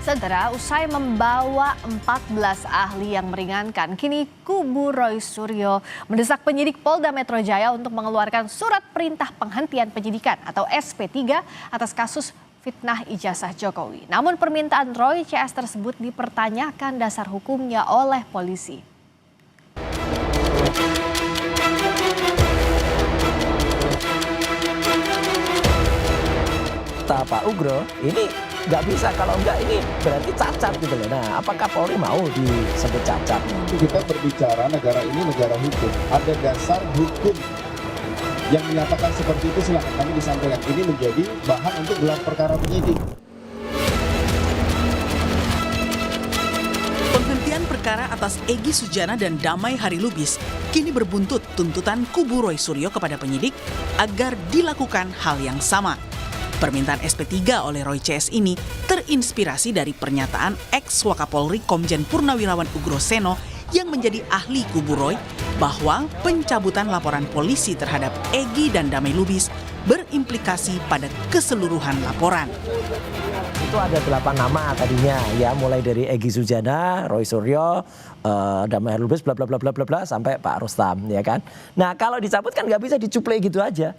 Saudara, usai membawa 14 ahli yang meringankan, kini kubu Roy Suryo mendesak penyidik Polda Metro Jaya untuk mengeluarkan surat perintah penghentian penyidikan atau SP3 atas kasus fitnah ijazah Jokowi. Namun permintaan Roy CS tersebut dipertanyakan dasar hukumnya oleh polisi. Pak Ugro, ini nggak bisa, kalau nggak ini berarti cacat gitu loh. Nah, apakah Polri mau disebut cacat? Kita berbicara negara ini negara hukum, ada dasar hukum yang menyatakan seperti itu, silakan kami disampaikan. Ini menjadi bahan untuk gelar perkara penyidik. Penghentian perkara atas Egy Sujana dan Damai Harilubis kini berbuntut tuntutan kubu Roy Suryo kepada penyidik agar dilakukan hal yang sama. Permintaan SP3 oleh Roy CS ini terinspirasi dari pernyataan ex-Wakapolri Komjen Purnawirawan Ugro Seno yang menjadi ahli kubu Roy bahwa pencabutan laporan polisi terhadap Egy dan Damai Lubis berimplikasi pada keseluruhan laporan. Itu ada 8 nama tadinya ya, mulai dari Egy Sujana, Roy Suryo, Damai Lubis, bla bla bla bla bla bla sampai Pak Rustam ya kan. Nah, kalau dicabut kan nggak bisa dicuplai gitu aja.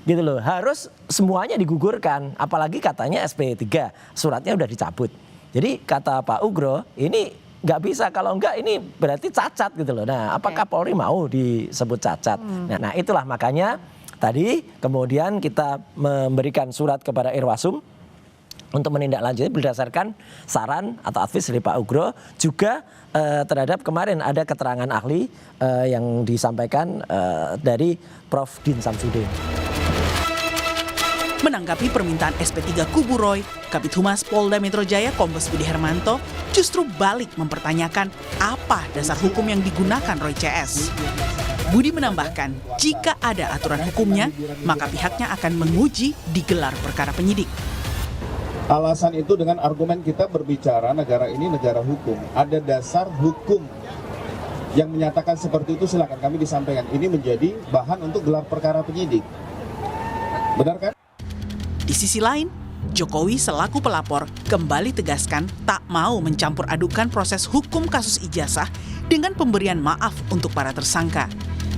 Gitu loh. Harus semuanya digugurkan, apalagi katanya SP3, suratnya udah dicabut. Jadi kata Pak Ugro, ini nggak bisa, kalau enggak ini berarti cacat gitu loh. Nah, apakah Polri mau disebut cacat? Nah, itulah makanya tadi kemudian kita memberikan surat kepada Irwasum untuk menindaklanjuti berdasarkan saran atau advice dari Pak Ugro, juga terhadap kemarin ada keterangan ahli yang disampaikan dari Prof. Din Samsudin. Menanggapi permintaan SP3 kubu Roy, Kabid Humas Polda Metro Jaya Kombes Budi Hermanto justru balik mempertanyakan apa dasar hukum yang digunakan Roy CS. Budi menambahkan, jika ada aturan hukumnya, maka pihaknya akan menguji di gelar perkara penyidik. Alasan itu dengan argumen kita berbicara negara ini negara hukum, ada dasar hukum yang menyatakan seperti itu, silakan kami disampaikan. Ini menjadi bahan untuk gelar perkara penyidik. Benar kan? Di sisi lain, Jokowi selaku pelapor kembali tegaskan tak mau mencampur adukan proses hukum kasus ijazah dengan pemberian maaf untuk para tersangka.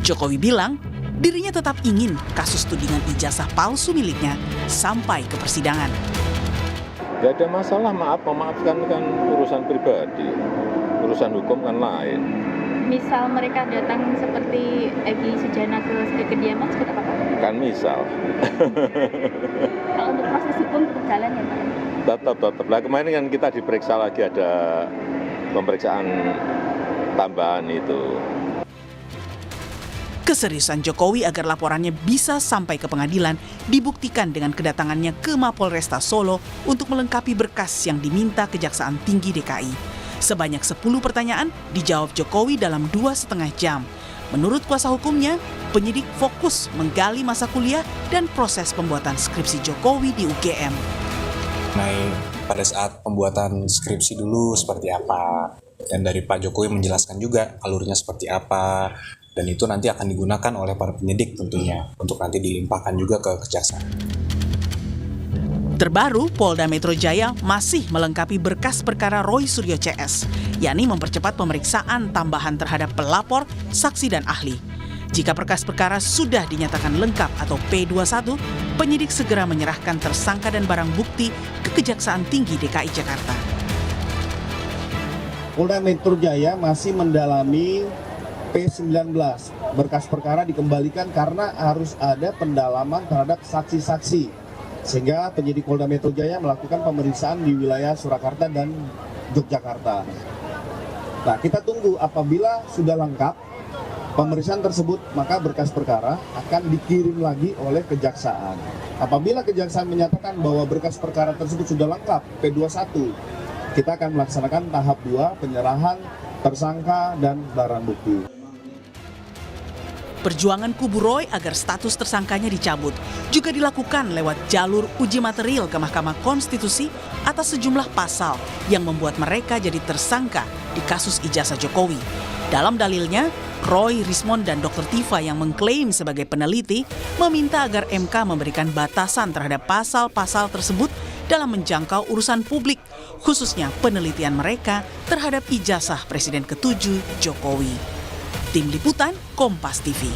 Jokowi bilang dirinya tetap ingin kasus tudingan ijazah palsu miliknya sampai ke persidangan. Gak ada masalah, memaafkan kan urusan pribadi, urusan hukum kan lain. Misal mereka datang seperti Egy Sujana ke kediaman seperti apa Pak? Kan misal. Kalau untuk proses hukum tetap jalan ya Pak? Tetap. Nah, kemarin kan kita diperiksa lagi, ada pemeriksaan tambahan itu. Keseriusan Jokowi agar laporannya bisa sampai ke pengadilan dibuktikan dengan kedatangannya ke Mapolresta Solo untuk melengkapi berkas yang diminta Kejaksaan Tinggi DKI. Sebanyak 10 pertanyaan dijawab Jokowi dalam 2,5 jam. Menurut kuasa hukumnya, penyidik fokus menggali masa kuliah dan proses pembuatan skripsi Jokowi di UGM. Pada saat pembuatan skripsi dulu seperti apa, dan dari Pak Jokowi menjelaskan juga alurnya seperti apa, dan itu nanti akan digunakan oleh para penyidik tentunya untuk nanti dilimpahkan juga ke kejaksaan. Terbaru, Polda Metro Jaya masih melengkapi berkas perkara Roy Suryo CS, yakni mempercepat pemeriksaan tambahan terhadap pelapor, saksi dan ahli. Jika berkas perkara sudah dinyatakan lengkap atau P21, penyidik segera menyerahkan tersangka dan barang bukti ke Kejaksaan Tinggi DKI Jakarta. Polda Metro Jaya masih mendalami P19. Berkas perkara dikembalikan karena harus ada pendalaman terhadap saksi-saksi. Sehingga penyidik Polda Metro Jaya melakukan pemeriksaan di wilayah Surakarta dan Yogyakarta. Nah, kita tunggu apabila sudah lengkap pemeriksaan tersebut, maka berkas perkara akan dikirim lagi oleh kejaksaan. Apabila kejaksaan menyatakan bahwa berkas perkara tersebut sudah lengkap, P21, kita akan melaksanakan tahap 2, penyerahan tersangka dan barang bukti. Perjuangan kubu Roy agar status tersangkanya dicabut juga dilakukan lewat jalur uji material ke Mahkamah Konstitusi atas sejumlah pasal yang membuat mereka jadi tersangka di kasus ijazah Jokowi. Dalam dalilnya, Roy, Rismond, dan Dr. Tifa yang mengklaim sebagai peneliti meminta agar MK memberikan batasan terhadap pasal-pasal tersebut dalam menjangkau urusan publik, khususnya penelitian mereka terhadap ijazah Presiden ke-7 Jokowi. Tim Liputan Kompas TV.